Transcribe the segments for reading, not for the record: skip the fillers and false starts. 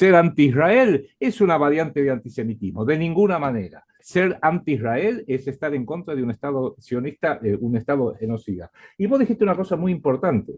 ser anti-Israel es una variante de antisemitismo, de ninguna manera. Ser anti-Israel es estar en contra de un Estado sionista, un Estado genocida. Y vos dijiste una cosa muy importante.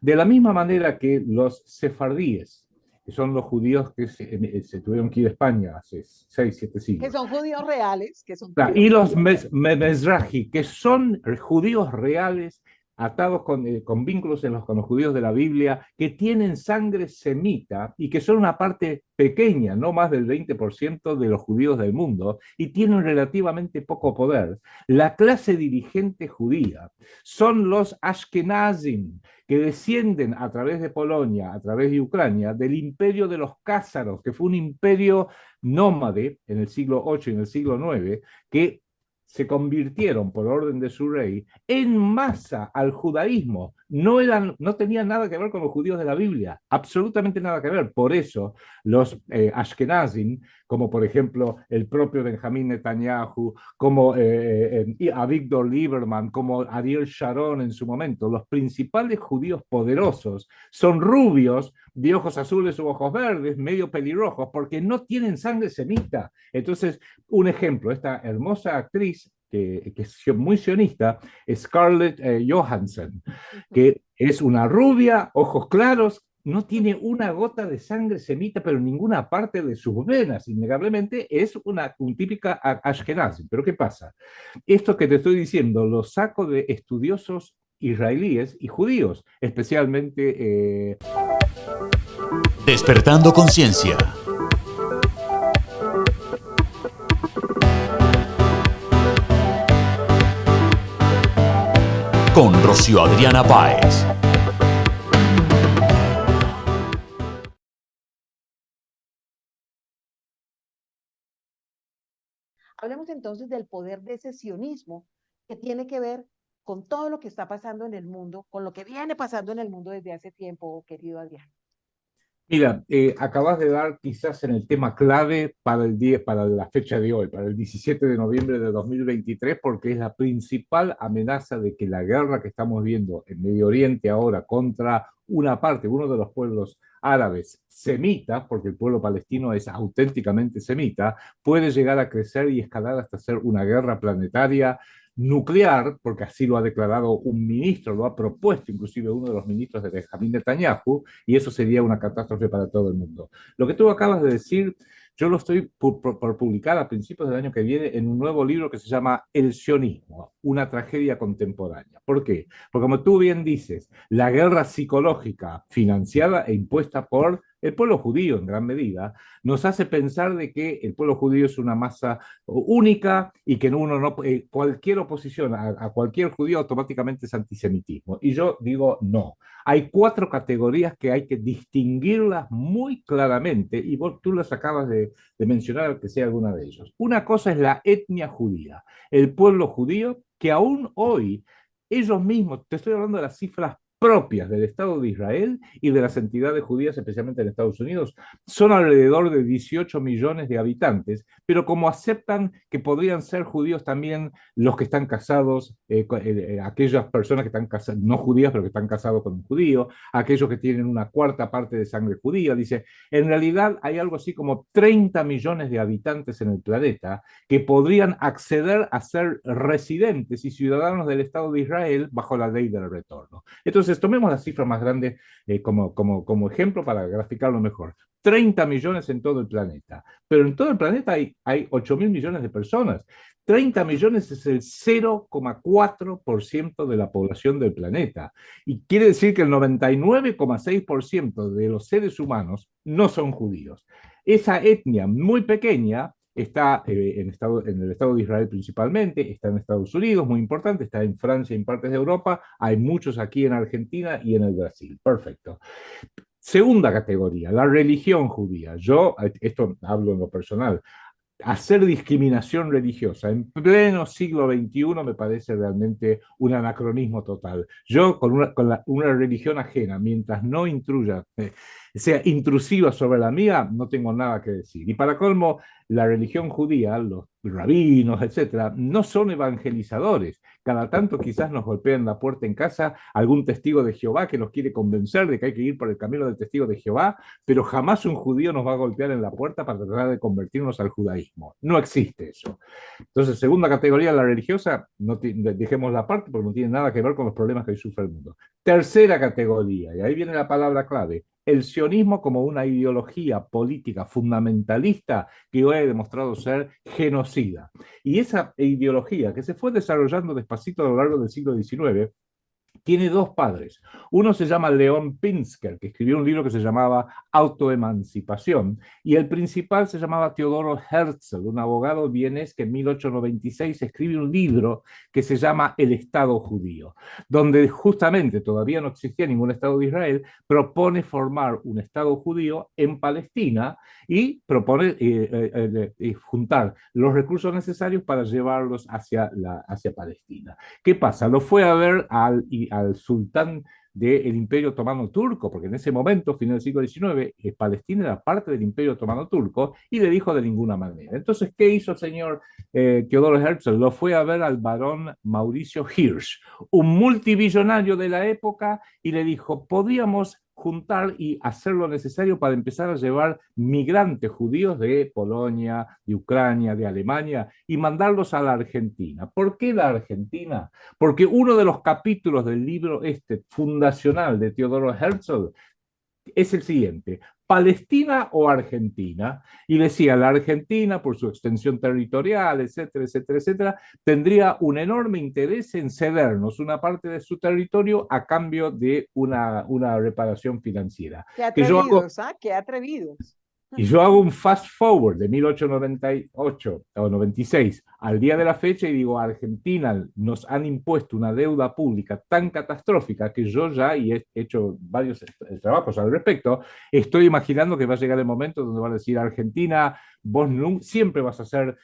De la misma manera que los sefardíes, que son los judíos que se tuvieron que ir a España hace 6, 7 Que siglos, son judíos reales, que son y judíos los reales. Mezrahi, que son judíos reales, atados con vínculos con los judíos de la Biblia, que tienen sangre semita y que son una parte pequeña, no más del 20% de los judíos del mundo, y tienen relativamente poco poder. La clase dirigente judía son los Ashkenazim, que descienden a través de Polonia, a través de Ucrania, del imperio de los cázaros, que fue un imperio nómade en el siglo VIII y en el siglo IX, que se convirtieron por orden de su rey en masa al judaísmo. No tenían nada que ver con los judíos de la Biblia, absolutamente nada que ver. Por eso los Ashkenazim, como por ejemplo el propio Benjamín Netanyahu, como Avigdor Lieberman, como Ariel Sharon en su momento, los principales judíos poderosos son rubios, de ojos azules o ojos verdes, medio pelirrojos, porque no tienen sangre semita. Entonces, un ejemplo, esta hermosa actriz que es muy sionista, Scarlett Johansson, que es una rubia, ojos claros, no tiene una gota de sangre semita, pero en ninguna parte de sus venas, innegablemente, es un típica Ashkenazi. Pero ¿qué pasa? Esto que te estoy diciendo lo saco de estudiosos israelíes y judíos, especialmente Despertando conciencia. Con Rocío Adriana Páez. Hablemos entonces del poder de ese sionismo que tiene que ver con todo lo que está pasando en el mundo, con lo que viene pasando en el mundo desde hace tiempo, querido Adrián. Mira, acabas de dar quizás en el tema clave para el día, para la fecha de hoy, para el 17 de noviembre de 2023, porque es la principal amenaza de que la guerra que estamos viendo en Medio Oriente ahora contra una parte, uno de los pueblos árabes semitas, porque el pueblo palestino es auténticamente semita, puede llegar a crecer y escalar hasta ser una guerra planetaria nuclear, porque así lo ha declarado un ministro, lo ha propuesto inclusive uno de los ministros de Benjamín Netanyahu, y eso sería una catástrofe para todo el mundo. Lo que tú acabas de decir, yo lo estoy por publicar a principios del año que viene en un nuevo libro que se llama El sionismo, una tragedia contemporánea. ¿Por qué? Porque como tú bien dices, la guerra psicológica financiada e impuesta por el pueblo judío en gran medida, nos hace pensar de que el pueblo judío es una masa única y que uno no, cualquier oposición a cualquier judío automáticamente es antisemitismo. Y yo digo no. Hay 4 categorías que hay que distinguirlas muy claramente y tú las acabas de mencionar, que sea alguna de ellos. Una cosa es la etnia judía, el pueblo judío que aún hoy ellos mismos, te estoy hablando de las cifras propias del Estado de Israel y de las entidades judías, especialmente en Estados Unidos, son alrededor de 18 millones de habitantes, pero como aceptan que podrían ser judíos también los que están casados, aquellas personas que están casadas, no judías, pero que están casados con un judío, aquellos que tienen una cuarta parte de sangre judía, dice, en realidad hay algo así como 30 millones de habitantes en el planeta que podrían acceder a ser residentes y ciudadanos del Estado de Israel bajo la ley del retorno. Entonces, tomemos las cifras más grandes como ejemplo para graficarlo mejor. 30 millones en todo el planeta, pero en todo el planeta hay 8 mil millones de personas. 30 millones es el 0,4% de la población del planeta. Y quiere decir que el 99,6% de los seres humanos no son judíos. Esa etnia muy pequeña está en el Estado de Israel principalmente, está en Estados Unidos, muy importante, está en Francia y en partes de Europa, hay muchos aquí en Argentina y en el Brasil. Perfecto. Segunda categoría, la religión judía. Yo, esto hablo en lo personal, hacer discriminación religiosa en pleno siglo XXI me parece realmente un anacronismo total. Yo con una religión ajena, mientras no intruya sea intrusiva sobre la mía, no tengo nada que decir. Y para colmo, la religión judía, los rabinos, etcétera, no son evangelizadores. Cada tanto quizás nos golpean la puerta en casa algún testigo de Jehová que nos quiere convencer de que hay que ir por el camino del testigo de Jehová, pero jamás un judío nos va a golpear en la puerta para tratar de convertirnos al judaísmo. No existe eso. Entonces, segunda categoría, la religiosa, no dejemos la parte porque no tiene nada que ver con los problemas que hoy sufre el mundo. Tercera categoría, y ahí viene la palabra clave, el sionismo como una ideología política fundamentalista que hoy ha demostrado ser genocida. Y esa ideología que se fue desarrollando despacito a lo largo del siglo XIX, tiene dos padres. Uno se llama León Pinsker, que escribió un libro que se llamaba Autoemancipación, y el principal se llamaba Teodoro Herzl, un abogado vienés que en 1896 escribe un libro que se llama El Estado Judío, donde justamente todavía no existía ningún Estado de Israel, propone formar un Estado judío en Palestina y propone juntar los recursos necesarios para llevarlos hacia Palestina. ¿Qué pasa? Lo fue a ver al sultán del Imperio Otomano Turco, porque en ese momento, final del siglo XIX, Palestina era parte del Imperio Otomano Turco, y le dijo de ninguna manera. Entonces, ¿qué hizo el señor Teodoro Herzl? Lo fue a ver al barón Mauricio Hirsch, un multimillonario de la época, y le dijo, podríamos juntar y hacer lo necesario para empezar a llevar migrantes judíos de Polonia, de Ucrania, de Alemania, y mandarlos a la Argentina. ¿Por qué la Argentina? Porque uno de los capítulos del libro fundacional de Teodoro Herzl es el siguiente: ¿Palestina o Argentina? Y decía, la Argentina, por su extensión territorial, etcétera, etcétera, etcétera, tendría un enorme interés en cedernos una parte de su territorio a cambio de una reparación financiera. Qué Que yo hago, atrevidos, ¿ah? Qué atrevidos. y yo hago un fast forward de 1898 o 96 al día de la fecha y digo, a Argentina nos han impuesto una deuda pública tan catastrófica que yo ya, y he hecho varios trabajos al respecto, estoy imaginando que va a llegar el momento donde van a decir, Argentina, vos siempre vas a ser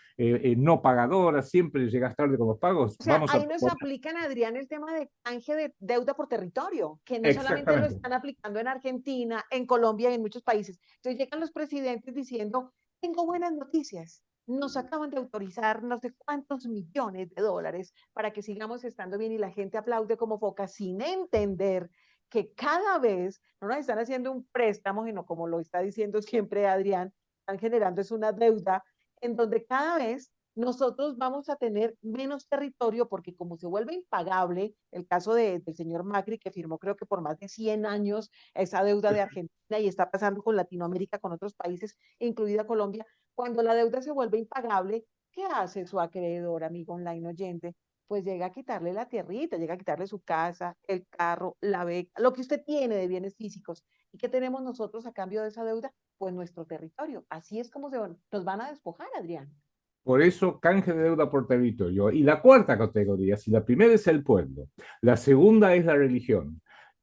no pagadora, siempre llegas tarde con los pagos, O sea, vamos ahí a... nos aplican, Adrián, el tema de canje de deuda por territorio, que no solamente lo Exactamente. están aplicando en Argentina, en Colombia y en muchos países. Entonces llegan los presidentes diciendo, tengo buenas noticias, nos acaban de autorizar no sé cuántos millones de dólares para que sigamos estando bien y la gente aplaude como foca sin entender que cada vez no nos están haciendo un préstamo, sino como lo está diciendo siempre Adrián, están generando es una deuda en donde cada vez nosotros vamos a tener menos territorio porque como se vuelve impagable, el caso del señor Macri que firmó creo que por más de 100 años esa deuda de Argentina y está pasando con Latinoamérica, con otros países, incluida Colombia, cuando la deuda se vuelve impagable, ¿qué hace su acreedor, amigo online oyente? Pues llega a quitarle la tierrita, llega a quitarle su casa, el carro, la beca, lo que usted tiene de bienes físicos. ¿Y qué tenemos nosotros a cambio de esa deuda? Pues nuestro territorio. Así es como nos van a despojar, Adrián. Por eso, canje de deuda por territorio. Y la cuarta categoría, si la primera es el pueblo, la segunda es la religión,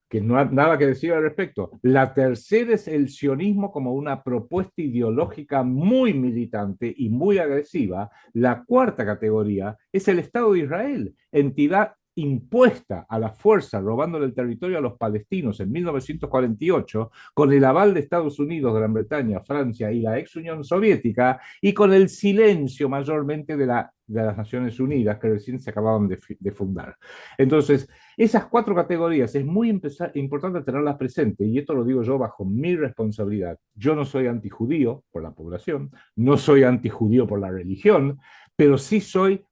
que no hay nada que decir al respecto. La tercera es el sionismo como una propuesta ideológica muy militante y muy agresiva. La cuarta categoría es el Estado de Israel, entidad impuesta a la fuerza, robándole el territorio a los palestinos en 1948, con el aval de Estados Unidos, Gran Bretaña, Francia y la ex Unión Soviética, y con el silencio mayormente de las Naciones Unidas, que recién se acababan de fundar. Entonces, esas cuatro categorías es muy importante tenerlas presentes, y esto lo digo yo bajo mi responsabilidad. Yo no soy antijudío por la población, no soy antijudío por la religión, pero sí soy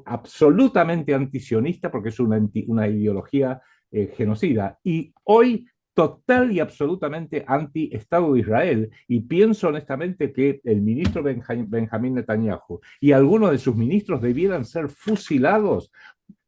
absolutamente antisionista porque es una ideología genocida. Y hoy total y absolutamente anti-Estado de Israel, y pienso honestamente que el ministro Benjamín Netanyahu y algunos de sus ministros debieran ser fusilados.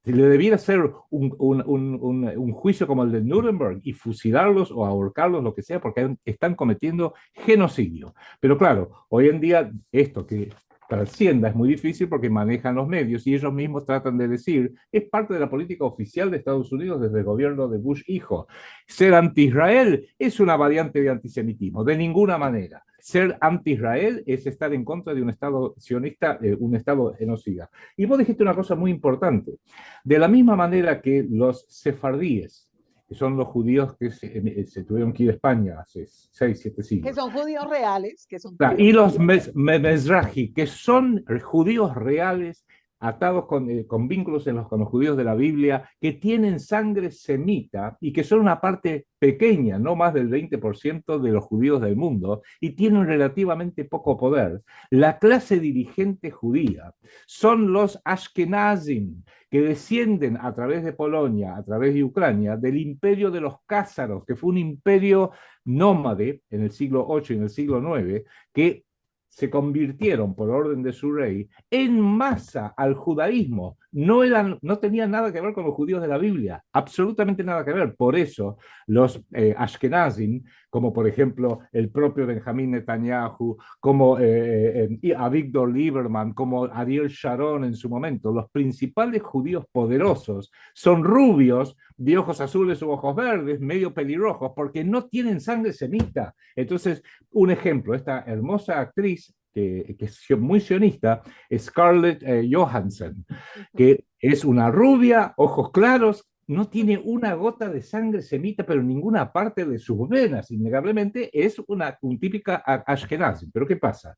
Le debiera ser un juicio como el de Nuremberg y fusilarlos o ahorcarlos, lo que sea, porque están cometiendo genocidio. Pero claro, hoy en día esto que trascienda es muy difícil porque manejan los medios y ellos mismos tratan de decir, es parte de la política oficial de Estados Unidos desde el gobierno de Bush hijo. Ser anti-Israel es una variante de antisemitismo, de ninguna manera. Ser anti-Israel es estar en contra de un Estado sionista, un Estado genocida. Y vos dijiste una cosa muy importante. De la misma manera que los sefardíes que son los judíos que se tuvieron que ir a España hace 6, 7 Que siglos. son judíos reales, que son Y judíos. los Mezrahi, que son judíos reales atados con vínculos con los judíos de la Biblia, que tienen sangre semita y que son una parte pequeña, no más del 20% de los judíos del mundo, y tienen relativamente poco poder. La clase dirigente judía son los Ashkenazim, que descienden a través de Polonia, a través de Ucrania, del imperio de los cázaros, que fue un imperio nómade en el siglo VIII y en el siglo IX, que se convirtieron por orden de su rey en masa al judaísmo. No tenían nada que ver con los judíos de la Biblia, absolutamente nada que ver. Por eso los Ashkenazim, como por ejemplo el propio Benjamín Netanyahu, como Avigdor Lieberman, como Ariel Sharon en su momento, los principales judíos poderosos son rubios, de ojos azules o ojos verdes, medio pelirrojos, porque no tienen sangre semita. Entonces, un ejemplo, esta hermosa actriz que es muy sionista, Scarlett Johansson, que es una rubia, ojos claros, no tiene una gota de sangre semita, pero en ninguna parte de sus venas, innegablemente es un típica Ashkenazi. Pero ¿qué pasa?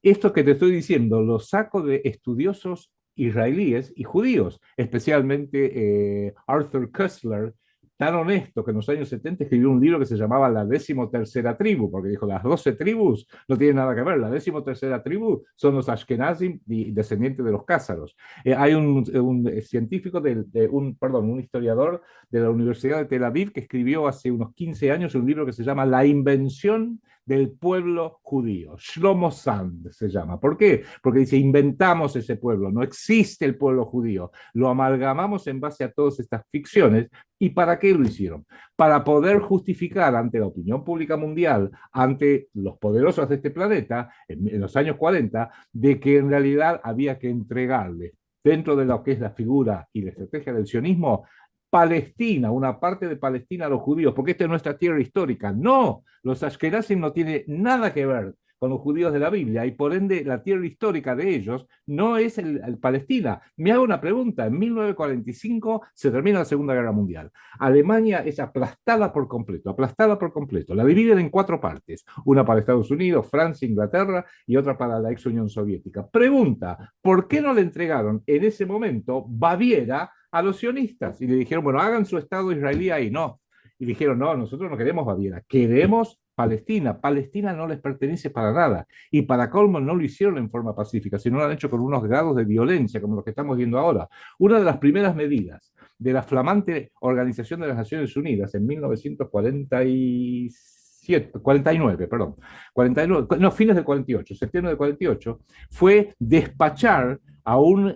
Esto que te estoy diciendo lo saco de estudiosos israelíes y judíos, especialmente Arthur Koestler, tan honesto que en los años 70 escribió un libro que se llamaba La 13ª tribu, porque dijo, las 12 tribus no tienen nada que ver, la 13ª tribu son los Ashkenazim y descendientes de los cázaros. Hay un científico, un historiador de la Universidad de Tel Aviv que escribió hace unos 15 años un libro que se llama La invención del pueblo judío. Shlomo Sand se llama. ¿Por qué? Porque dice, inventamos ese pueblo, no existe el pueblo judío, lo amalgamamos en base a todas estas ficciones. ¿Y para qué lo hicieron? Para poder justificar ante la opinión pública mundial, ante los poderosos de este planeta, en los años 40, de que en realidad había que entregarle, dentro de lo que es la figura y la estrategia del sionismo, Palestina, una parte de Palestina a los judíos, porque esta es nuestra tierra histórica. No, los Ashkenazim no tienen nada que ver con los judíos de la Biblia y por ende la tierra histórica de ellos no es el Palestina. Me hago una pregunta, en 1945 se termina la Segunda Guerra Mundial. Alemania es aplastada por completo, la dividen en 4 partes, una para Estados Unidos, Francia, Inglaterra y otra para la ex Unión Soviética. Pregunta, ¿por qué no le entregaron en ese momento Baviera a los sionistas? Y le dijeron, bueno, hagan su Estado israelí ahí. No. Y dijeron, no, nosotros no queremos Baviera, queremos Palestina. Palestina no les pertenece para nada. Y para colmo no lo hicieron en forma pacífica, sino lo han hecho con unos grados de violencia, como los que estamos viendo ahora. Una de las primeras medidas de la flamante Organización de las Naciones Unidas en 1949, perdón, 49, no, fines del 48, septiembre del 48, fue despachar a un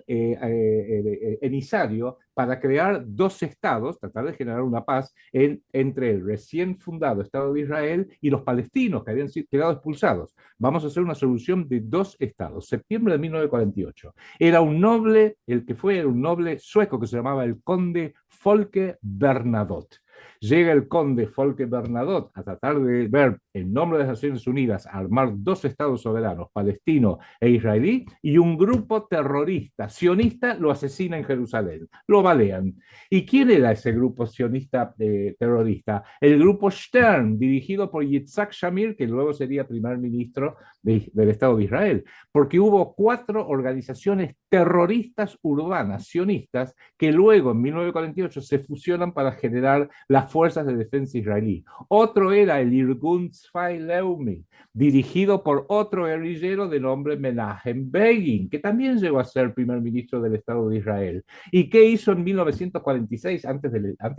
emisario para crear 2 estados, tratar de generar una paz entre el recién fundado Estado de Israel y los palestinos que habían quedado expulsados. Vamos a hacer una solución de 2 estados. Septiembre de 1948. Era un noble, era un noble sueco que se llamaba el conde Folke Bernadotte. Llega el conde Folke Bernadotte a tratar de ver, en nombre de las Naciones Unidas, a armar 2 estados soberanos, palestino e israelí, y un grupo terrorista sionista lo asesina en Jerusalén, lo balean. ¿Y quién era ese grupo sionista terrorista? El grupo Stern, dirigido por Yitzhak Shamir, que luego sería primer ministro del Estado de Israel, porque hubo 4 organizaciones terroristas urbanas sionistas que luego en 1948 se fusionan para generar las fuerzas de defensa israelí. Otro era el Irgun Tzfai Leumi, dirigido por otro guerrillero de nombre Menachem Begin, que también llegó a ser primer ministro del Estado de Israel. ¿Y qué hizo en 1946, antes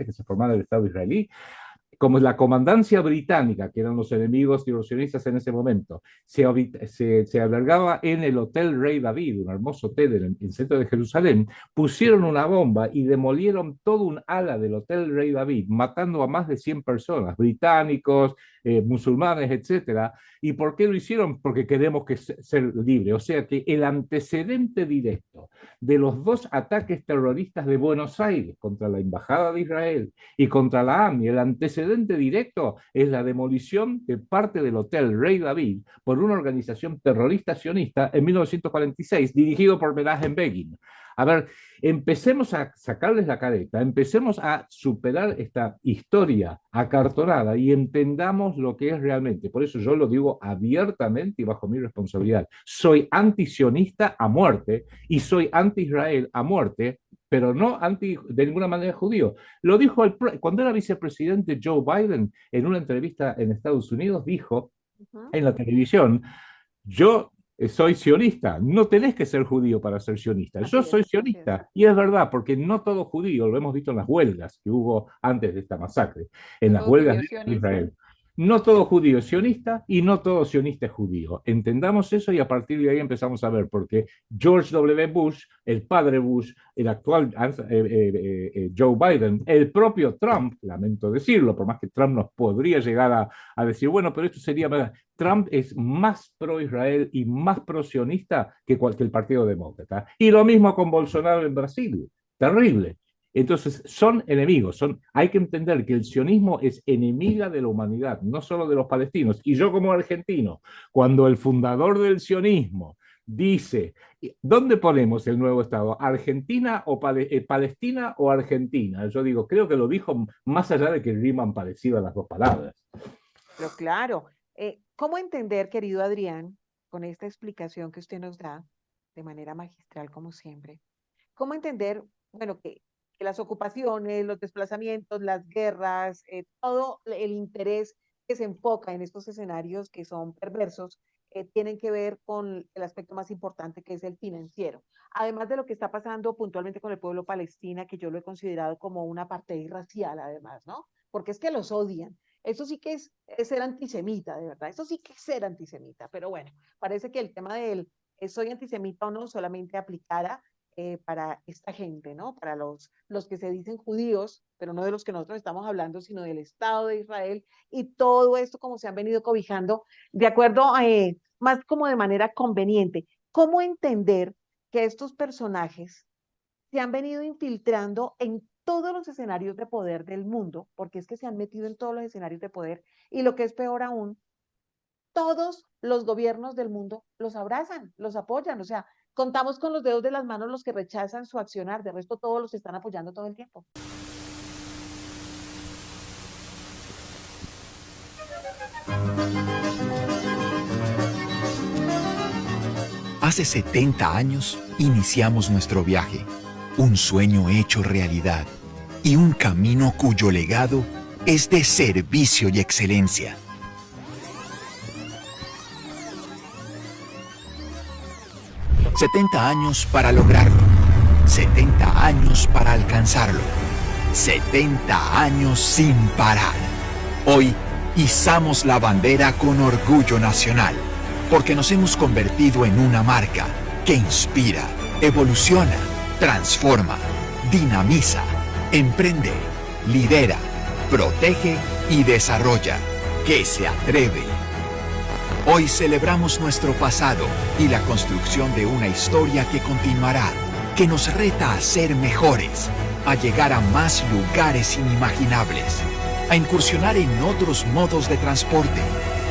que se formara el Estado israelí? Como la comandancia británica, que eran los enemigos y los sionistas en ese momento, se albergaba en el Hotel Rey David, un hermoso hotel en el centro de Jerusalén, pusieron una bomba y demolieron todo un ala del Hotel Rey David, matando a más de 100 personas, británicos, musulmanes, etcétera. ¿Y por qué lo hicieron? Porque queremos ser libres. O sea que el antecedente directo de los 2 ataques terroristas de Buenos Aires contra la Embajada de Israel y contra la AMI, el antecedente precedente directo es la demolición de parte del Hotel Rey David por una organización terrorista sionista en 1946, dirigido por Menachem Begin. A ver, empecemos a sacarles la careta, empecemos a superar esta historia acartonada y entendamos lo que es realmente. Por eso yo lo digo abiertamente y bajo mi responsabilidad. Soy antisionista a muerte y soy anti-Israel a muerte, pero no anti de ninguna manera judío. Lo dijo cuando era vicepresidente Joe Biden en una entrevista en Estados Unidos, dijo en la televisión, yo soy sionista, no tenés que ser judío para ser sionista, yo soy sionista, y es verdad, porque no todo judío, lo hemos visto en las huelgas que hubo antes de esta masacre, en las huelgas de Israel. No todo judío es sionista y no todo sionista es judío. Entendamos eso y a partir de ahí empezamos a ver, porque George W. Bush, el padre Bush, el actual Joe Biden, el propio Trump, lamento decirlo, por más que Trump nos podría llegar a decir, bueno, pero esto sería verdad. Trump es más pro-Israel y más pro-sionista que el Partido Demócrata. Y lo mismo con Bolsonaro en Brasil. Terrible. Entonces, son enemigos. Hay que entender que el sionismo es enemiga de la humanidad, no solo de los palestinos. Y yo como argentino, cuando el fundador del sionismo dice, ¿dónde ponemos el nuevo Estado? ¿Argentina o Palestina o Argentina? Yo digo, creo que lo dijo más allá de que riman parecidas las dos palabras. Pero claro, ¿cómo entender, querido Adrián, con esta explicación que usted nos da, de manera magistral como siempre, cómo entender, bueno, que las ocupaciones, los desplazamientos, las guerras, todo el interés que se enfoca en estos escenarios que son perversos, tienen que ver con el aspecto más importante que es el financiero? Además de lo que está pasando puntualmente con el pueblo palestino, que yo lo he considerado como una parte racial además, ¿no? Porque es que los odian. Eso sí que es ser antisemita, de verdad. Eso sí que es ser antisemita. Pero bueno, parece que el tema del soy antisemita o no solamente aplicara para esta gente, ¿no? Para los que se dicen judíos, pero no de los que nosotros estamos hablando, sino del Estado de Israel y todo esto como se han venido cobijando, de acuerdo, más como de manera conveniente. ¿Cómo entender que estos personajes se han venido infiltrando en todos los escenarios de poder del mundo, porque es que se han metido en todos los escenarios de poder, y lo que es peor aún, todos los gobiernos del mundo los abrazan, los apoyan? O sea, contamos con los dedos de las manos los que rechazan su accionar, de resto todos los están apoyando todo el tiempo. Hace 70 años iniciamos nuestro viaje, un sueño hecho realidad y un camino cuyo legado es de servicio y excelencia. «70 años para lograrlo, 70 años para alcanzarlo, 70 años sin parar. Hoy izamos la bandera con orgullo nacional, porque nos hemos convertido en una marca que inspira, evoluciona, transforma, dinamiza, emprende, lidera, protege y desarrolla, que se atreve. Hoy celebramos nuestro pasado y la construcción de una historia que continuará, que nos reta a ser mejores, a llegar a más lugares inimaginables, a incursionar en otros modos de transporte,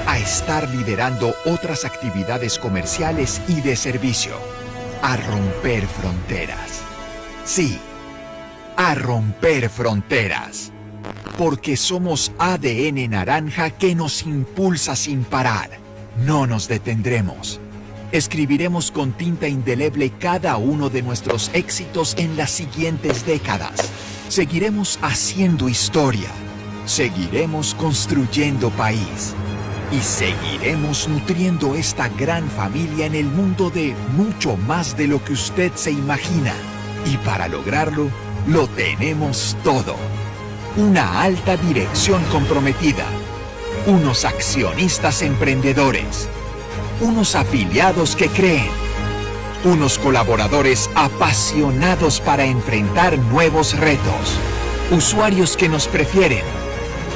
a estar liderando otras actividades comerciales y de servicio, a romper fronteras. Sí, a romper fronteras, porque somos ADN naranja que nos impulsa sin parar. No nos detendremos. Escribiremos con tinta indeleble cada uno de nuestros éxitos en las siguientes décadas. Seguiremos haciendo historia. Seguiremos construyendo país. Y seguiremos nutriendo esta gran familia en el mundo de mucho más de lo que usted se imagina. Y para lograrlo, lo tenemos todo. Una alta dirección comprometida. Unos accionistas emprendedores. Unos afiliados que creen. Unos colaboradores apasionados para enfrentar nuevos retos. Usuarios que nos prefieren.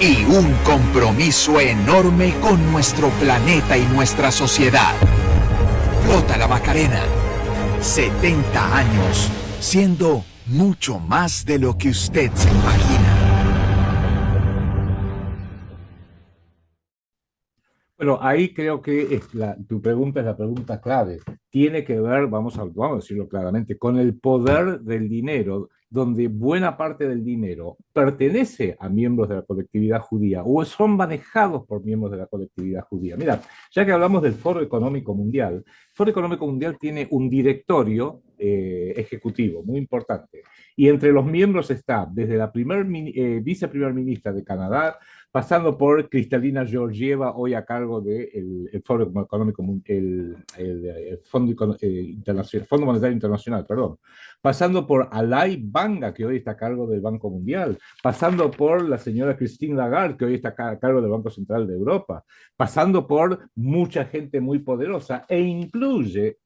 Y un compromiso enorme con nuestro planeta y nuestra sociedad. Flota la Macarena. 70 años, siendo mucho más de lo que usted se imagina. Pero ahí creo que tu pregunta es la pregunta clave. Tiene que ver, vamos a decirlo claramente, con el poder del dinero, donde buena parte del dinero pertenece a miembros de la colectividad judía o son manejados por miembros de la colectividad judía. Mira, ya que hablamos del Foro Económico Mundial, el Foro Económico Mundial tiene un directorio ejecutivo muy importante. Y entre los miembros está desde la viceprimer ministra de Canadá, pasando por Cristalina Georgieva, hoy a cargo del Foro Económico, el Fondo Monetario Internacional, perdón, pasando por Alay Banga, que hoy está a cargo del Banco Mundial, pasando por la señora Christine Lagarde, que hoy está a cargo del Banco Central de Europa, pasando por mucha gente muy poderosa, e incluye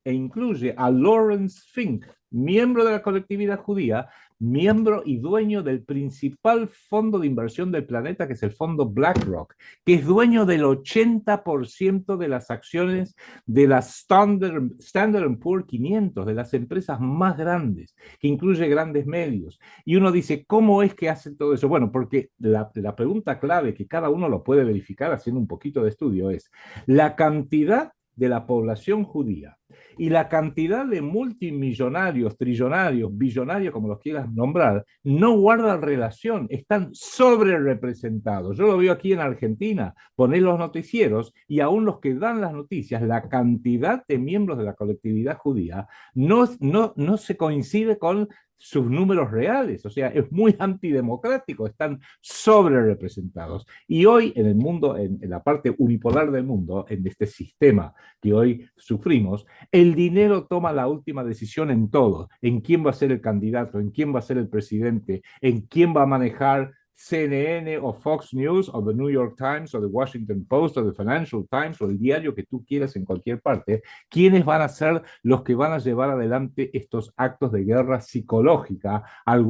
a Lawrence Fink, miembro de la colectividad judía, miembro y dueño del principal fondo de inversión del planeta, que es el fondo BlackRock, que es dueño del 80% de las acciones de la Standard Poor's 500, de las empresas más grandes, que incluye grandes medios. Y uno dice, ¿cómo es que hacen todo eso? Bueno, porque la pregunta clave que cada uno lo puede verificar haciendo un poquito de estudio es la cantidad de la población judía y la cantidad de multimillonarios, trillonarios, billonarios, como los quieras nombrar, no guardan relación, están sobre representados. Yo lo veo aquí en Argentina, poner los noticieros y aún los que dan las noticias, la cantidad de miembros de la colectividad judía no se coincide con sus números reales, o sea, es muy antidemocrático, están sobre representados. Y hoy en el mundo, en la parte unipolar del mundo, en este sistema que hoy sufrimos, el dinero toma la última decisión en todo, en quién va a ser el candidato, en quién va a ser el presidente, en quién va a manejar CNN o Fox News o The New York Times o The Washington Post o The Financial Times o el diario que tú quieras en cualquier parte, quiénes van a ser los que van a llevar adelante estos actos de guerra psicológica,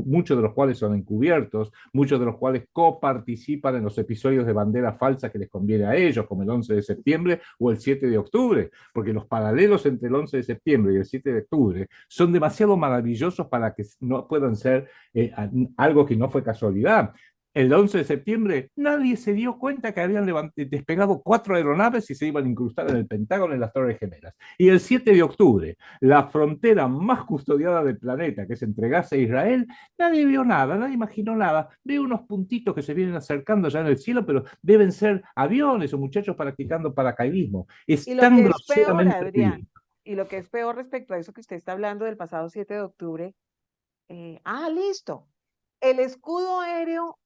muchos de los cuales son encubiertos, muchos de los cuales coparticipan en los episodios de bandera falsa que les conviene a ellos, como el 11 de septiembre o el 7 de octubre, porque los paralelos entre el 11 de septiembre y el 7 de octubre son demasiado maravillosos para que no puedan ser algo que no fue casualidad. El 11 de septiembre nadie se dio cuenta que habían despegado 4 aeronaves y se iban a incrustar en el Pentágono, en las Torres Gemelas. Y el 7 de octubre, la frontera más custodiada del planeta, que es entre Gaza e Israel, nadie vio nada, nadie imaginó nada. Ve unos puntitos que se vienen acercando ya en el cielo, pero deben ser aviones o muchachos practicando paracaidismo. Y Es lo tan que es peor, groseramente Adrián, y lo que es peor respecto a eso que usted está hablando del pasado 7 de octubre, listo. El escudo aéreo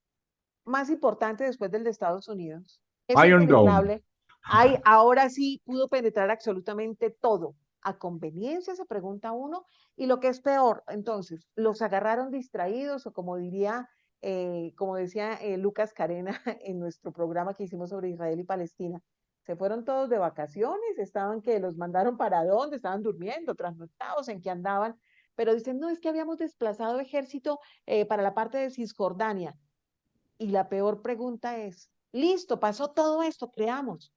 más importante después del de Estados Unidos es Iron Dome. impenetrable. Ahora sí pudo penetrar absolutamente todo. A conveniencia se pregunta uno, y lo que es peor, entonces, los agarraron distraídos, o como decía Lucas Carena en nuestro programa que hicimos sobre Israel y Palestina, se fueron todos de vacaciones, estaban que los mandaron para dónde, estaban durmiendo, trasnochados, en qué andaban, pero dicen, no, es que habíamos desplazado ejército para la parte de Cisjordania. Y la peor pregunta es, listo, pasó todo esto, creamos.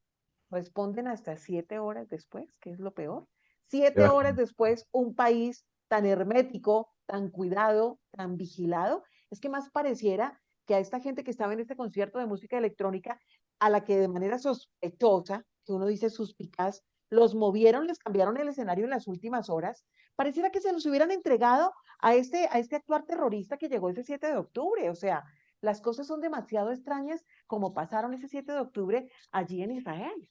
Responden hasta 7 horas después, que es lo peor. 7 horas después, un país tan hermético, tan cuidado, tan vigilado, es que más pareciera que a esta gente que estaba en este concierto de música electrónica, a la que de manera sospechosa, que uno dice suspicaz, los movieron, les cambiaron el escenario en las últimas horas, pareciera que se los hubieran entregado a este actuar terrorista que llegó ese 7 de octubre. O sea, las cosas son demasiado extrañas como pasaron ese 7 de octubre allí en Israel.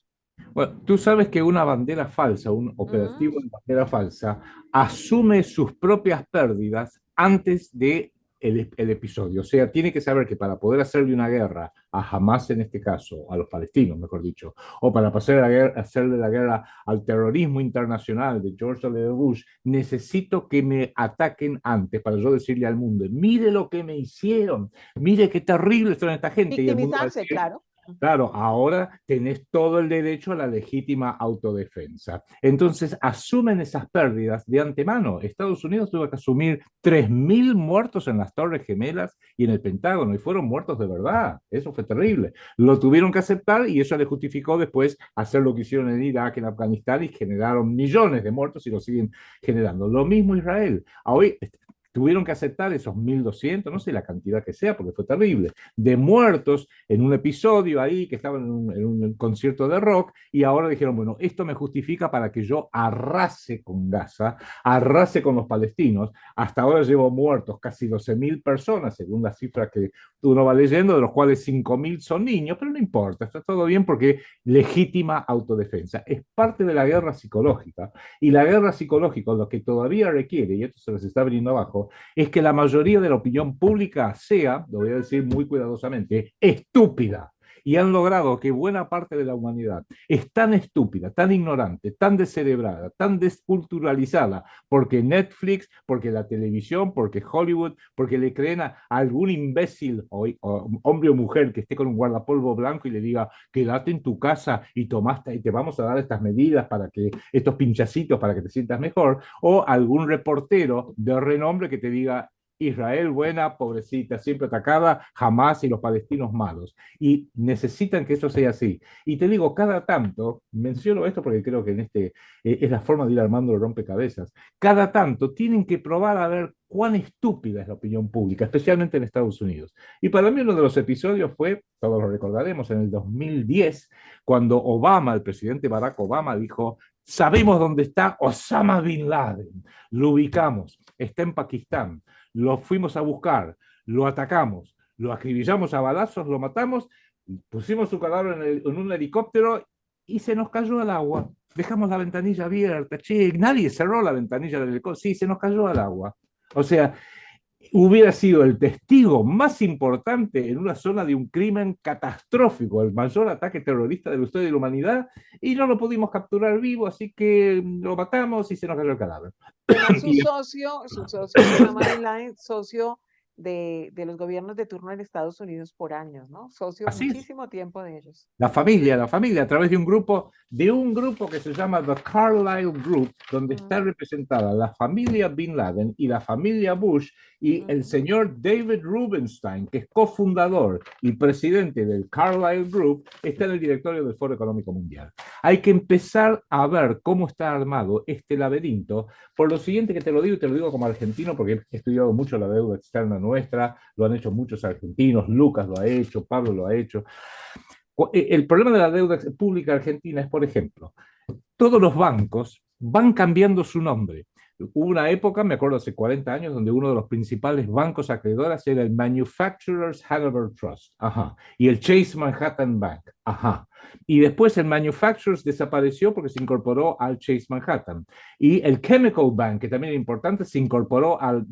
Bueno, tú sabes que una bandera falsa, un operativo Mm. de bandera falsa, asume sus propias pérdidas antes de el episodio. O sea, tiene que saber que para poder hacerle una guerra a Hamas en este caso, a los palestinos, mejor dicho, o para hacerle la guerra al terrorismo internacional de George W. Bush, necesito que me ataquen antes para yo decirle al mundo, mire lo que me hicieron, mire qué terribles son esta gente. Y el mundo va a Victimizarse, decir, claro. claro, ahora tenés todo el derecho a la legítima autodefensa. Entonces asumen esas pérdidas de antemano. Estados Unidos tuvo que asumir 3.000 muertos en las Torres Gemelas y en el Pentágono, y fueron muertos de verdad. Eso fue terrible. Lo tuvieron que aceptar y eso le justificó después hacer lo que hicieron en Irak, en Afganistán, y generaron millones de muertos y lo siguen generando. Lo mismo Israel. Hoy tuvieron que aceptar esos 1.200, no sé la cantidad que sea, porque fue terrible, de muertos en un episodio ahí que estaban en un concierto de rock, y ahora dijeron, bueno, esto me justifica para que yo arrase con Gaza, arrase con los palestinos. Hasta ahora llevo muertos casi 12.000 personas, según las cifras que uno va leyendo, de los cuales 5.000 son niños, pero no importa, está todo bien porque legítima autodefensa. Es parte de la guerra psicológica. Y la guerra psicológica, lo que todavía requiere, y esto se les está viniendo abajo, es que la mayoría de la opinión pública sea, lo voy a decir muy cuidadosamente, estúpida. Y han logrado que buena parte de la humanidad es tan estúpida, tan ignorante, tan descerebrada, tan desculturalizada, porque Netflix, porque la televisión, porque Hollywood, porque le creen a algún imbécil o hombre o mujer que esté con un guardapolvo blanco y le diga, quédate en tu casa y tomaste, y te vamos a dar estas medidas para que, estos pinchacitos para que te sientas mejor, o algún reportero de renombre que te diga, Israel buena, pobrecita, siempre atacada, jamás y los palestinos malos. Y necesitan que eso sea así. Y te digo, cada tanto, menciono esto porque creo que en es la forma de ir armando el rompecabezas, cada tanto tienen que probar a ver cuán estúpida es la opinión pública, especialmente en Estados Unidos. Y para mí uno de los episodios fue, todos lo recordaremos, en el 2010, cuando Obama, el presidente Barack Obama, dijo, sabemos dónde está Osama Bin Laden, lo ubicamos, está en Pakistán, lo fuimos a buscar, lo atacamos, lo acribillamos a balazos, lo matamos, pusimos su cadáver en un helicóptero y se nos cayó al agua. Dejamos la ventanilla abierta, che, nadie cerró la ventanilla del helicóptero, sí, se nos cayó al agua. O sea, hubiera sido el testigo más importante en una zona de un crimen catastrófico, el mayor ataque terrorista de la historia de la humanidad, y no lo pudimos capturar vivo, así que lo matamos y se nos cayó el cadáver. Era su socio, Osama Bin Laden, socio de los gobiernos de turno en Estados Unidos por años, ¿no? Socio Así es. muchísimo tiempo de ellos. La familia, a través de un grupo que se llama The Carlyle Group, donde está representada la familia Bin Laden y la familia Bush y el señor David Rubenstein, que es cofundador y presidente del Carlyle Group, está en el directorio del Foro Económico Mundial. Hay que empezar a ver cómo está armado este laberinto, por lo siguiente que te lo digo, y te lo digo como argentino, porque he estudiado mucho la deuda externa nuestra, lo han hecho muchos argentinos, Lucas lo ha hecho, Pablo lo ha hecho. El problema de la deuda pública argentina es, por ejemplo, todos los bancos van cambiando su nombre. Hubo una época, me acuerdo hace 40 años, donde uno de los principales bancos acreedores era el Manufacturers Hanover Trust, ajá, y el Chase Manhattan Bank, ajá. Y después el Manufacturers desapareció porque se incorporó al Chase Manhattan. Y el Chemical Bank, que también era importante, se incorporó al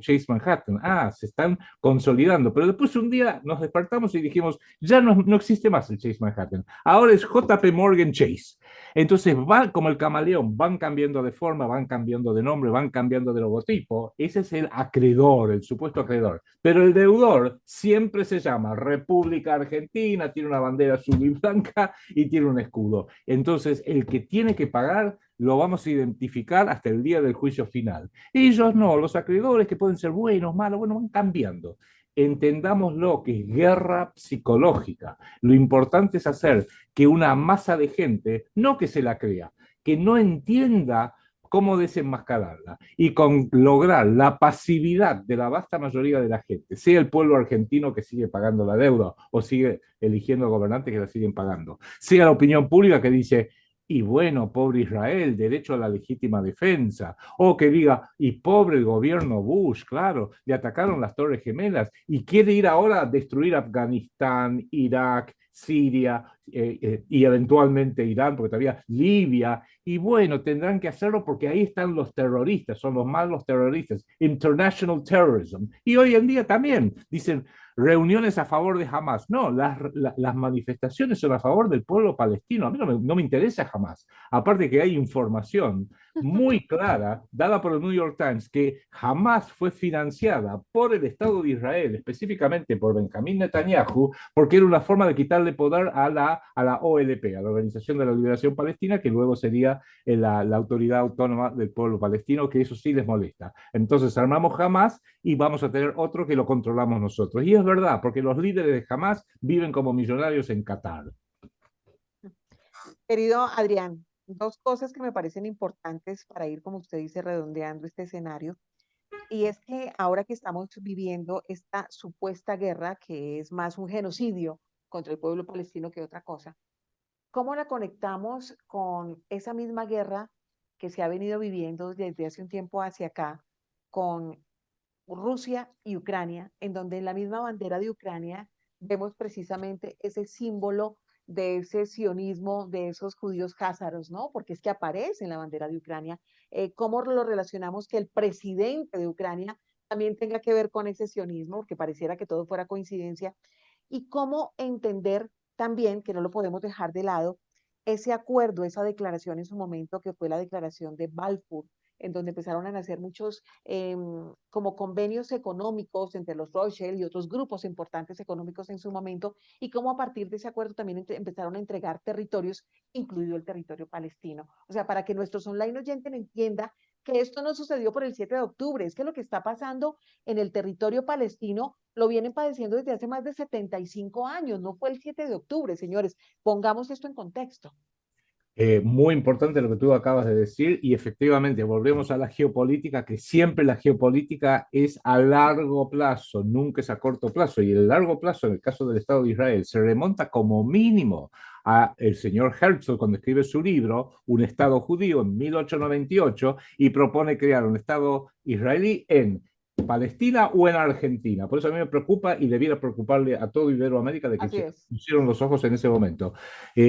Chase Manhattan. Ah, se están consolidando. Pero después un día nos despertamos y dijimos, ya no existe más el Chase Manhattan. Ahora es JP Morgan Chase. Entonces, van como el camaleón, van cambiando de forma, van cambiando de nombre, van cambiando de logotipo. Ese es el acreedor, el supuesto acreedor. Pero el deudor siempre se llama República Argentina, tiene una bandera azul y blanca y tiene un escudo. Entonces, el que tiene que pagar lo vamos a identificar hasta el día del juicio final. Ellos no, los acreedores que pueden ser buenos, malos, bueno, van cambiando. Entendámoslo que es guerra psicológica. Lo importante es hacer que una masa de gente, no que se la crea, que no entienda cómo desenmascararla y con lograr la pasividad de la vasta mayoría de la gente, sea el pueblo argentino que sigue pagando la deuda o sigue eligiendo gobernantes que la siguen pagando, sea la opinión pública que dice, y bueno, pobre Israel, derecho a la legítima defensa, o que diga, y pobre el gobierno Bush, claro, le atacaron las Torres Gemelas y quiere ir ahora a destruir Afganistán, Irak, Siria y eventualmente Irán, porque todavía Libia, y bueno, tendrán que hacerlo porque ahí están los terroristas, son los malos terroristas, international terrorism. Y hoy en día también dicen reuniones a favor de Hamas. No, las manifestaciones son a favor del pueblo palestino. A mí no me interesa Hamas. Aparte que hay información muy clara, dada por el New York Times, que Hamas fue financiada por el Estado de Israel, específicamente por Benjamín Netanyahu, porque era una forma de quitarle poder a la OLP, a la Organización de la Liberación Palestina, que luego sería la Autoridad Autónoma del Pueblo Palestino, que eso sí les molesta. Entonces armamos Hamas y vamos a tener otro que lo controlamos nosotros. Y es verdad, porque los líderes de Hamas viven como millonarios en Qatar. Querido Adrián, dos cosas que me parecen importantes para ir, como usted dice, redondeando este escenario. Y es que ahora que estamos viviendo esta supuesta guerra, que es más un genocidio contra el pueblo palestino que otra cosa, ¿cómo la conectamos con esa misma guerra que se ha venido viviendo desde hace un tiempo hacia acá con Rusia y Ucrania, en donde en la misma bandera de Ucrania vemos precisamente ese símbolo de ese sionismo de esos judíos házaros, ¿no? Porque es que aparece en la bandera de Ucrania. ¿Cómo lo relacionamos que el presidente de Ucrania también tenga que ver con ese sionismo? Porque pareciera que todo fuera coincidencia. Y cómo entender también, que no lo podemos dejar de lado, ese acuerdo, esa declaración en su momento, que fue la declaración de Balfour, en donde empezaron a nacer muchos como convenios económicos entre los Rothschild y otros grupos importantes económicos en su momento, y cómo a partir de ese acuerdo también empezaron a entregar territorios, incluido el territorio palestino. O sea, para que nuestros online oyentes entienda que esto no sucedió por el 7 de octubre, es que lo que está pasando en el territorio palestino lo vienen padeciendo desde hace más de 75 años, no fue el 7 de octubre, señores. Pongamos esto en contexto. Muy importante lo que tú acabas de decir y efectivamente volvemos a la geopolítica, que siempre la geopolítica es a largo plazo, nunca es a corto plazo. Y el largo plazo, en el caso del Estado de Israel, se remonta como mínimo a el señor Herzog cuando escribe su libro, Un Estado Judío, en 1898, y propone crear un Estado israelí en Palestina o en Argentina. Por eso a mí me preocupa y debiera preocuparle a todo Iberoamérica de que Así se es. pusieron los ojos en ese momento.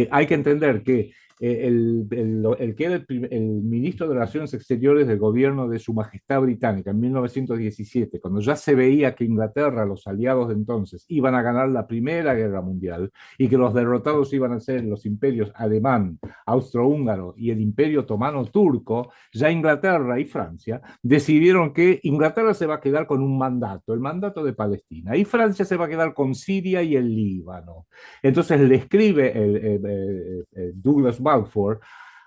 Hay que entender que el que era el ministro de Relaciones Exteriores del gobierno de Su Majestad Británica en 1917, cuando ya se veía que Inglaterra, los aliados de entonces, iban a ganar la Primera Guerra Mundial y que los derrotados iban a ser los imperios alemán, austrohúngaro y el imperio otomano turco, ya Inglaterra y Francia decidieron que Inglaterra se va a quedar con un mandato, el mandato de Palestina, y Francia se va a quedar con Siria y el Líbano. Entonces le escribe Douglas Balfour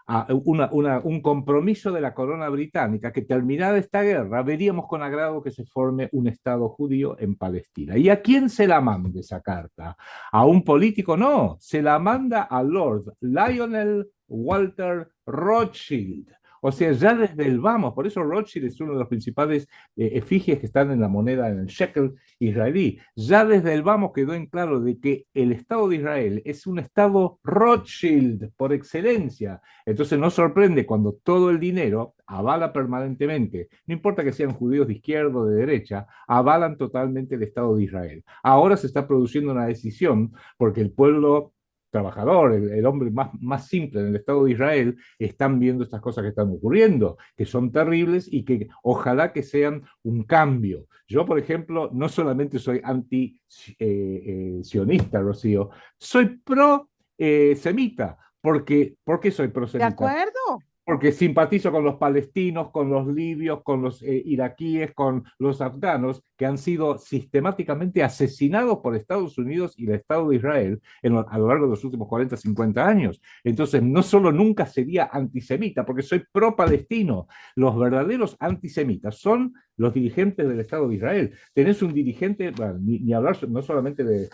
a un compromiso de la corona británica que terminada esta guerra veríamos con agrado que se forme un Estado judío en Palestina. ¿Y a quién se la manda esa carta? ¿A un político? No, se la manda a Lord Lionel Walter Rothschild. O sea, ya desde el vamos, por eso Rothschild es uno de los principales efigies que están en la moneda, en el shekel israelí. Ya desde el vamos quedó en claro de que el Estado de Israel es un Estado Rothschild por excelencia. Entonces no sorprende cuando todo el dinero avala permanentemente, no importa que sean judíos de izquierda o de derecha, avalan totalmente el Estado de Israel. Ahora se está produciendo una decisión porque el pueblo trabajador, el hombre más simple en el Estado de Israel, están viendo estas cosas que están ocurriendo, que son terribles y que ojalá que sean un cambio. Yo, por ejemplo, no solamente soy anti-sionista, Rocío, soy pro-semita. ¿Por qué soy De pro-semita? acuerdo. Porque simpatizo con los palestinos, con los libios, con los iraquíes, con los afganos, que han sido sistemáticamente asesinados por Estados Unidos y el Estado de Israel a lo largo de los últimos 40, 50 años. Entonces, no solo nunca sería antisemita, porque soy pro-palestino. Los verdaderos antisemitas son los dirigentes del Estado de Israel. Tenés un dirigente, bueno, ni hablar no solamente de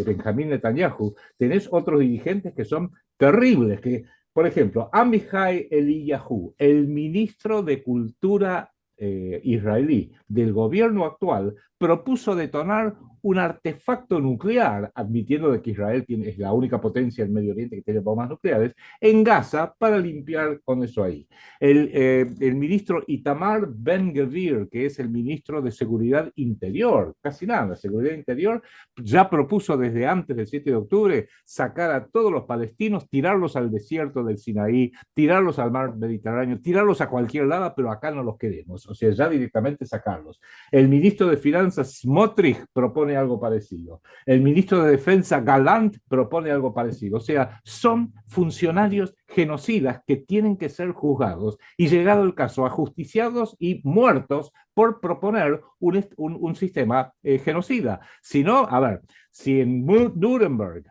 Benjamín Netanyahu, tenés otros dirigentes que son terribles, que, por ejemplo, Amihai Eliyahu, el ministro de Cultura israelí del gobierno actual, propuso detonar un artefacto nuclear, admitiendo de que Israel es la única potencia en Medio Oriente que tiene bombas nucleares, en Gaza para limpiar con eso ahí. El ministro Itamar Ben-Gvir, que es el ministro de Seguridad Interior, casi nada, Seguridad Interior, ya propuso desde antes del 7 de octubre sacar a todos los palestinos, tirarlos al desierto del Sinaí, tirarlos al mar Mediterráneo, tirarlos a cualquier lado, pero acá no los queremos, o sea, ya directamente sacarlos. El ministro de Finanzas Smotrich propone algo parecido. El ministro de Defensa Gallant propone algo parecido. O sea, son funcionarios genocidas que tienen que ser juzgados y llegado el caso, ajusticiados y muertos por proponer un sistema genocida. Si no, a ver, si en Nuremberg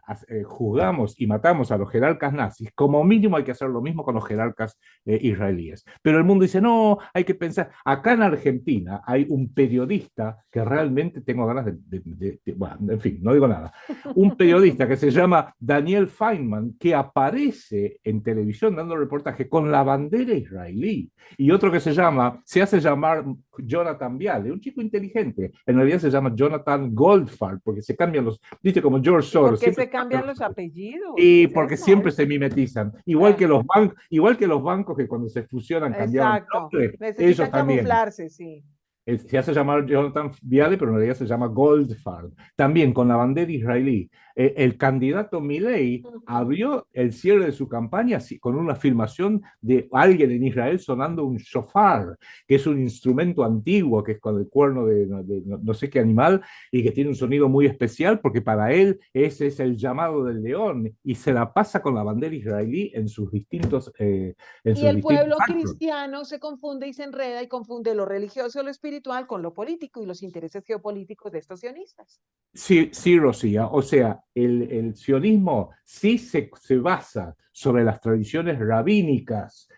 juzgamos y matamos a los jerarcas nazis, como mínimo hay que hacer lo mismo con los jerarcas israelíes. Pero el mundo dice, no, hay que pensar. Acá en Argentina hay un periodista que realmente tengo ganas bueno, en fin, no digo nada. Un periodista que se llama Daniel Feynman, que aparece en televisión dando reportaje con la bandera israelí. Y otro que se hace llamar Jonathan Viale, un chico inteligente. En realidad se llama Jonathan Goldfarb, porque se cambian viste, como George Soros. ¿Por qué se cambian los apellidos? Y ¿Qué es porque eso? siempre se mimetizan. Igual que los bancos que cuando se fusionan cambiaron el Exacto. nombre, ellos Necesitan también. camuflarse, sí. Se hace llamar Jonathan Viale, pero en realidad se llama Goldfarb. También con la bandera israelí. El candidato Milei abrió el cierre de su campaña con una filmación de alguien en Israel sonando un shofar, que es un instrumento antiguo, que es con el cuerno de no sé qué animal, y que tiene un sonido muy especial, porque para él ese es el llamado del león, y se la pasa con la bandera israelí en sus distintos Y el pueblo actos. cristiano se confunde y se enreda y confunde lo religioso, lo espiritual con lo político y los intereses geopolíticos de estos sionistas. Sí, sí, Rocía. O sea, el sionismo sí se basa sobre las tradiciones rabínicas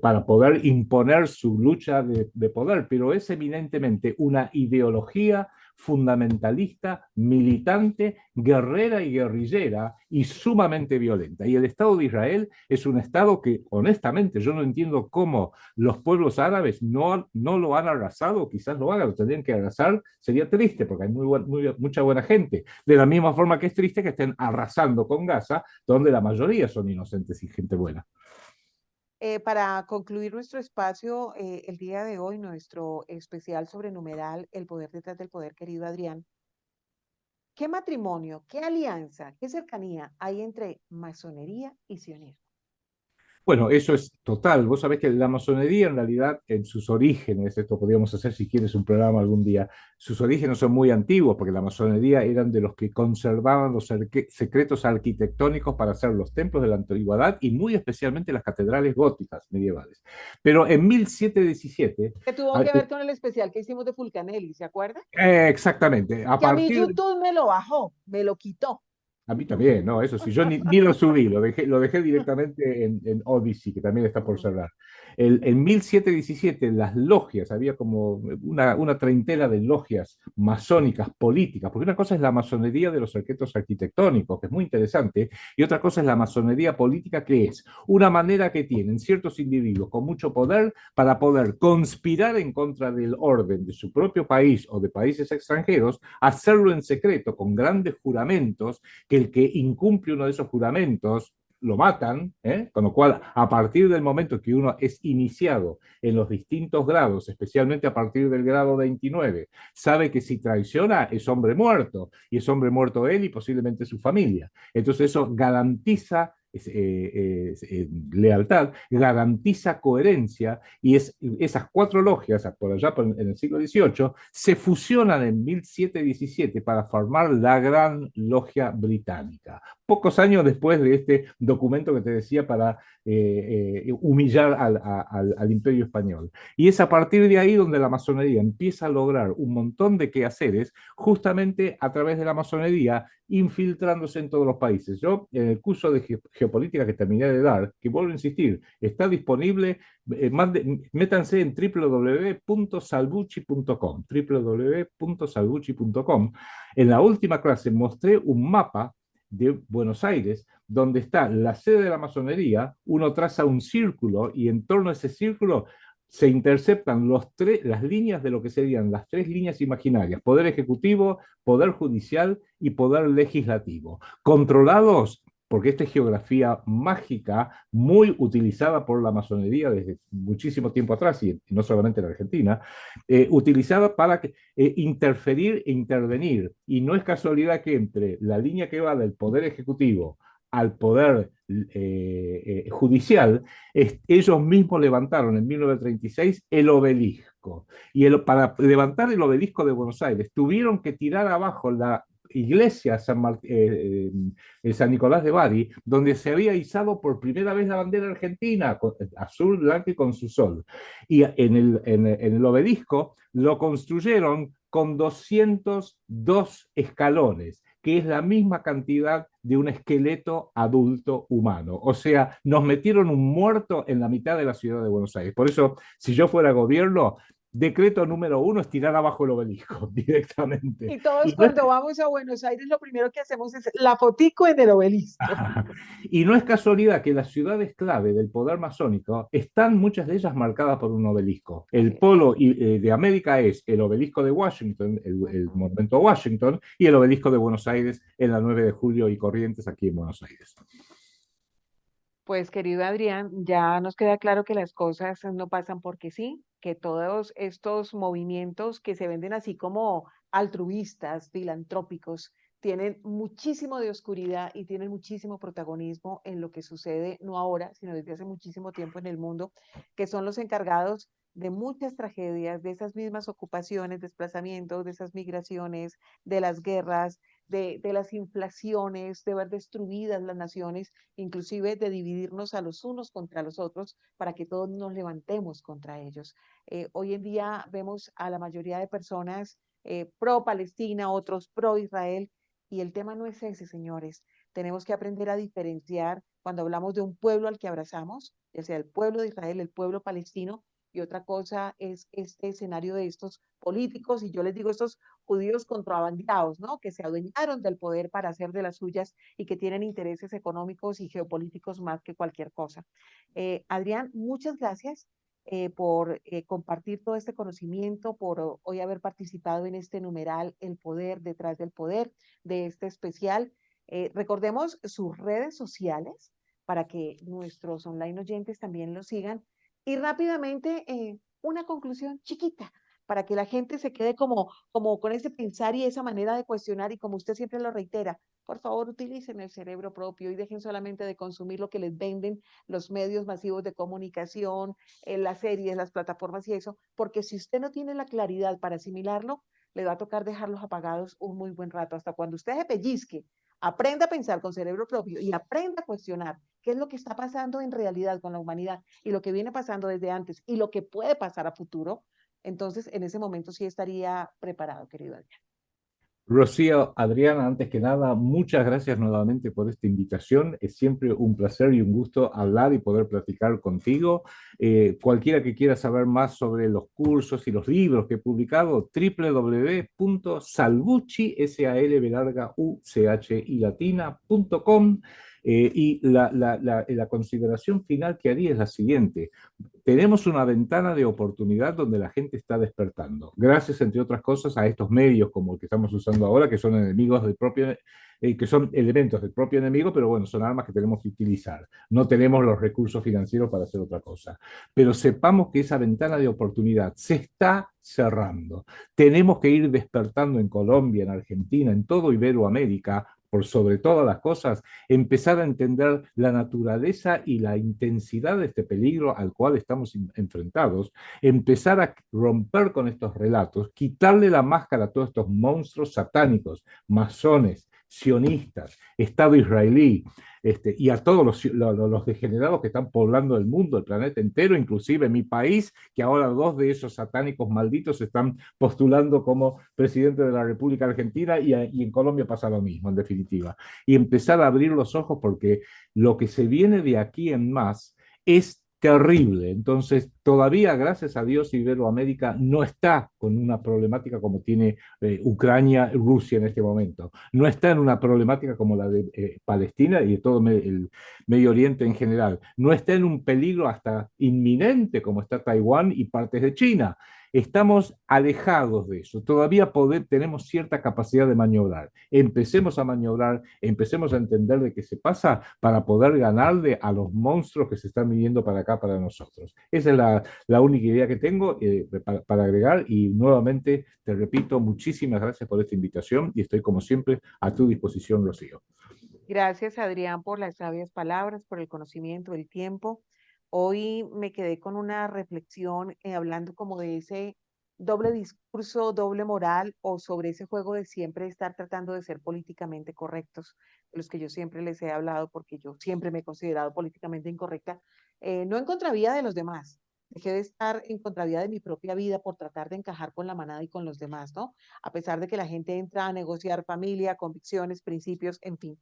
para poder imponer su lucha de poder, pero es eminentemente una ideología fundamentalista, militante, guerrera y guerrillera y sumamente violenta. Y el Estado de Israel es un Estado que, honestamente, yo no entiendo cómo los pueblos árabes no lo han arrasado, quizás lo hagan, lo tendrían que arrasar, sería triste porque hay mucha buena gente. De la misma forma que es triste que estén arrasando con Gaza, donde la mayoría son inocentes y gente buena. Para concluir nuestro espacio, el día de hoy, nuestro especial sobre numeral, el poder detrás del poder, querido Adrián, ¿qué matrimonio, qué alianza, qué cercanía hay entre masonería y sionismo? Bueno, eso es total. Vos sabés que la masonería en realidad en sus orígenes, esto podríamos hacer si quieres un programa algún día, sus orígenes son muy antiguos porque la masonería eran de los que conservaban los secretos arquitectónicos para hacer los templos de la antigüedad y muy especialmente las catedrales góticas medievales. Pero en 1717... Que tuvo que ver con el especial que hicimos de Fulcanelli, ¿se acuerda? Exactamente. Que a mí YouTube me lo bajó, me lo quitó. A mí también, no, eso sí, yo ni lo subí, lo dejé directamente en Odyssey, que también está por cerrar. En 1717 las logias, había como una treintena de logias masónicas políticas, porque una cosa es la masonería de los secretos arquitectónicos, que es muy interesante, y otra cosa es la masonería política, que es una manera que tienen ciertos individuos con mucho poder para poder conspirar en contra del orden de su propio país o de países extranjeros, hacerlo en secreto, con grandes juramentos, que el que incumple uno de esos juramentos lo matan, con lo cual a partir del momento que uno es iniciado en los distintos grados, especialmente a partir del grado 29, sabe que si traiciona es hombre muerto, y es hombre muerto él y posiblemente su familia. Entonces eso garantiza lealtad, garantiza coherencia, y esas cuatro logias, por allá en el siglo XVIII, se fusionan en 1717 para formar la Gran Logia Británica. Pocos años después de este documento que te decía para humillar al Imperio Español. Y es a partir de ahí donde la masonería empieza a lograr un montón de quehaceres, justamente a través de la masonería, infiltrándose en todos los países. Yo, en el curso de geopolítica que terminé de dar, que vuelvo a insistir, está disponible, métanse en www.salvucci.com, www.salvucci.com. En la última clase mostré un mapa de Buenos Aires, donde está la sede de la masonería, uno traza un círculo y en torno a ese círculo se interceptan las líneas de lo que serían las tres líneas imaginarias: poder ejecutivo, poder judicial y poder legislativo, controlados, porque esta es geografía mágica muy utilizada por la masonería desde muchísimo tiempo atrás, y no solamente en Argentina, utilizada para interferir e intervenir. Y no es casualidad que entre la línea que va del poder ejecutivo al poder judicial, ellos mismos levantaron en 1936 el obelisco. Y para levantar el obelisco de Buenos Aires tuvieron que tirar abajo iglesia San Nicolás de Bari, donde se había izado por primera vez la bandera argentina, azul, blanco y con su sol. Y en el obelisco lo construyeron con 202 escalones, que es la misma cantidad de un esqueleto adulto humano. O sea, nos metieron un muerto en la mitad de la ciudad de Buenos Aires. Por eso, si yo fuera gobierno, decreto número 1 es tirar abajo el obelisco directamente. Y todos Y no es, cuando vamos a Buenos Aires, lo primero que hacemos es la fotico en el obelisco. y no es casualidad que las ciudades clave del poder masónico están muchas de ellas marcadas por un obelisco. El Sí. polo de América es el obelisco de Washington, el monumento a Washington, y el obelisco de Buenos Aires en la 9 de julio y Corrientes aquí en Buenos Aires. Pues querido Adrián, ya nos queda claro que las cosas no pasan porque sí, que todos estos movimientos que se venden así como altruistas, filantrópicos, tienen muchísimo de oscuridad y tienen muchísimo protagonismo en lo que sucede no ahora, sino desde hace muchísimo tiempo en el mundo, que son los encargados de muchas tragedias, de esas mismas ocupaciones, desplazamientos, de esas migraciones, de las guerras, de las inflaciones, de ver destruidas las naciones, inclusive de dividirnos a los unos contra los otros para que todos nos levantemos contra ellos. Hoy en día vemos a la mayoría de personas pro Palestina, otros pro Israel, y el tema no es ese, señores. Tenemos que aprender a diferenciar cuando hablamos de un pueblo al que abrazamos, ya sea el pueblo de Israel, el pueblo palestino, y otra cosa es este escenario de estos políticos, y yo les digo estos judíos contrabandeados, ¿no? Que se adueñaron del poder para hacer de las suyas y que tienen intereses económicos y geopolíticos más que cualquier cosa. Adrián, muchas gracias por compartir todo este conocimiento, por hoy haber participado en este numeral El Poder detrás del Poder de este especial. Recordemos sus redes sociales para que nuestros online oyentes también lo sigan. Y rápidamente, una conclusión chiquita para que la gente se quede como con ese pensar y esa manera de cuestionar y como usted siempre lo reitera, por favor utilicen el cerebro propio y dejen solamente de consumir lo que les venden los medios masivos de comunicación, las series, las plataformas y eso, porque si usted no tiene la claridad para asimilarlo, le va a tocar dejarlos apagados un muy buen rato, hasta cuando usted se pellizque, aprenda a pensar con cerebro propio y aprenda a cuestionar qué es lo que está pasando en realidad con la humanidad y lo que viene pasando desde antes y lo que puede pasar a futuro, entonces en ese momento sí estaría preparado, querido Adrián. Rocío, Adriana, antes que nada, muchas gracias nuevamente por esta invitación. Es siempre un placer y un gusto hablar y poder platicar contigo. Cualquiera que quiera saber más sobre los cursos y los libros que he publicado, www.salvucci, salvuchi.com. Y la consideración final que haría es la siguiente. Tenemos una ventana de oportunidad donde la gente está despertando, gracias, entre otras cosas, a estos medios como el que estamos usando ahora, que son enemigos del propio, que son elementos del propio enemigo, pero bueno, son armas que tenemos que utilizar. No tenemos los recursos financieros para hacer otra cosa. Pero sepamos que esa ventana de oportunidad se está cerrando. Tenemos que ir despertando en Colombia, en Argentina, en todo Iberoamérica, por sobre todas las cosas, empezar a entender la naturaleza y la intensidad de este peligro al cual estamos enfrentados, empezar a romper con estos relatos, quitarle la máscara a todos estos monstruos satánicos, masones, sionistas, Estado israelí, y a todos los degenerados que están poblando el mundo, el planeta entero, inclusive mi país, que ahora dos de esos satánicos malditos se están postulando como presidente de la República Argentina y en Colombia pasa lo mismo, en definitiva. Y empezar a abrir los ojos porque lo que se viene de aquí en más es terrible. Entonces, todavía, gracias a Dios, Iberoamérica no está con una problemática como tiene Ucrania, Rusia en este momento. No está en una problemática como la de Palestina y de todo el Medio Oriente en general. No está en un peligro hasta inminente como está Taiwán y partes de China. Estamos alejados de eso. Todavía tenemos cierta capacidad de maniobrar. Empecemos a maniobrar, empecemos a entender de qué se pasa para poder ganarle a los monstruos que se están viniendo para acá, para nosotros. Esa es la única idea que tengo para agregar y nuevamente te repito, muchísimas gracias por esta invitación y estoy como siempre a tu disposición, Rocío. Gracias, Adrián, por las sabias palabras, por el conocimiento, el tiempo. Hoy me quedé con una reflexión hablando como de doble discurso, doble moral o sobre ese juego de siempre estar tratando de ser políticamente correctos, de los que yo siempre les he hablado porque yo siempre me he considerado políticamente incorrecta, no en contravía de los demás. Dejé de estar en contravía de mi propia vida por tratar de encajar con la manada y con los demás, ¿no? A pesar de que la gente entra a negociar familia, convicciones, principios, en fin.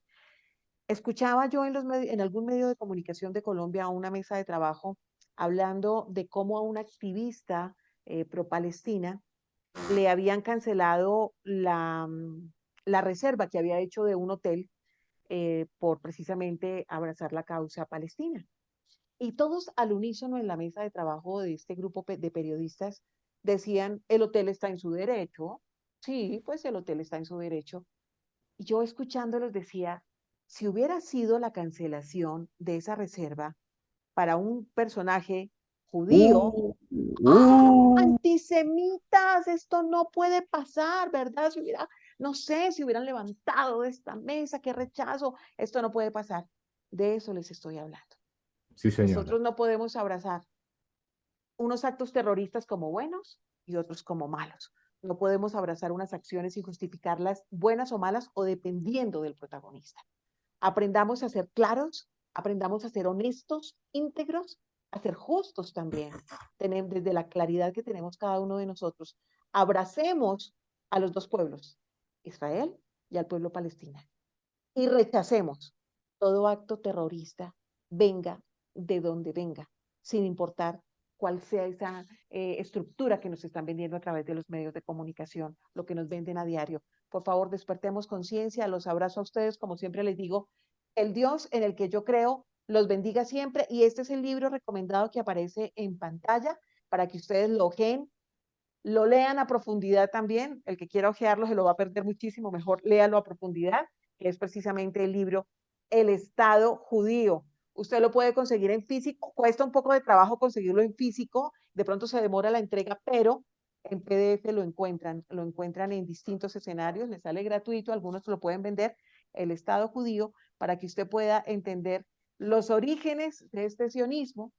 Escuchaba yo en algún medio de comunicación de Colombia a una mesa de trabajo hablando de cómo a una activista pro-Palestina le habían cancelado la reserva que había hecho de un hotel por precisamente abrazar la causa palestina. Y todos al unísono en la mesa de trabajo de este grupo de periodistas decían, el hotel está en su derecho. Sí, pues el hotel está en su derecho. Y yo escuchándolos decía, si hubiera sido la cancelación de esa reserva para un personaje judío, Uh, ¡ah! uh. Antisemitas, esto no puede pasar, ¿verdad? Si hubiera, no sé, si hubieran levantado de esta mesa, qué rechazo, esto no puede pasar. De eso les estoy hablando. Sí, señora. Nosotros no podemos abrazar unos actos terroristas como buenos y otros como malos. No podemos abrazar unas acciones y justificarlas buenas o malas o dependiendo del protagonista. Aprendamos a ser claros, aprendamos a ser honestos, íntegros, a ser justos también, desde la claridad que tenemos cada uno de nosotros. Abracemos a los dos pueblos, Israel y al pueblo palestino, y rechacemos todo acto terrorista, venga de donde venga, sin importar cuál sea esa estructura que nos están vendiendo a través de los medios de comunicación, lo que nos venden a diario. Por favor, despertemos conciencia, los abrazo a ustedes, como siempre les digo, el Dios en el que yo creo los bendiga siempre, y este es el libro recomendado que aparece en pantalla para que ustedes lo ojeen, lo lean a profundidad también. El que quiera ojearlo se lo va a perder muchísimo, mejor léalo a profundidad, que es precisamente el libro El Estado Judío. Usted lo puede conseguir en físico, cuesta un poco de trabajo conseguirlo en físico, de pronto se demora la entrega, pero en PDF lo encuentran en distintos escenarios, le sale gratuito, algunos lo pueden vender, El Estado Judío, para que usted pueda entender los orígenes de este sionismo,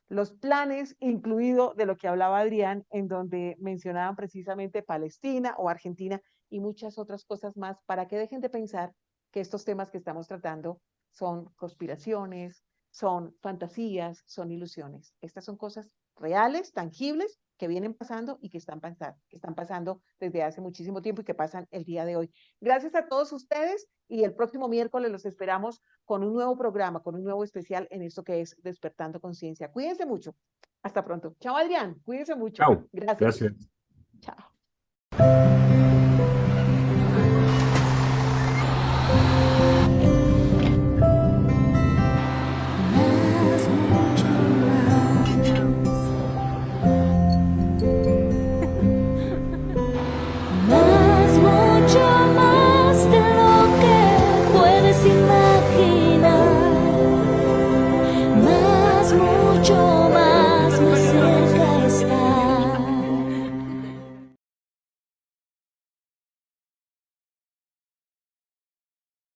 los planes, incluido de lo que hablaba Adrián, en donde mencionaban precisamente Palestina o Argentina y muchas otras cosas más, para que dejen de pensar que estos temas que estamos tratando son conspiraciones, son fantasías, son ilusiones. Estas son cosas reales, tangibles, que vienen pasando y que están pasando desde hace muchísimo tiempo y que pasan el día de hoy. Gracias a todos ustedes, y el próximo miércoles los esperamos con un nuevo programa, con un nuevo especial en esto que es Despertando Conciencia. Cuídense mucho. Hasta pronto. Chao, Adrián. Cuídense mucho. Chao. Gracias. Gracias. Chao.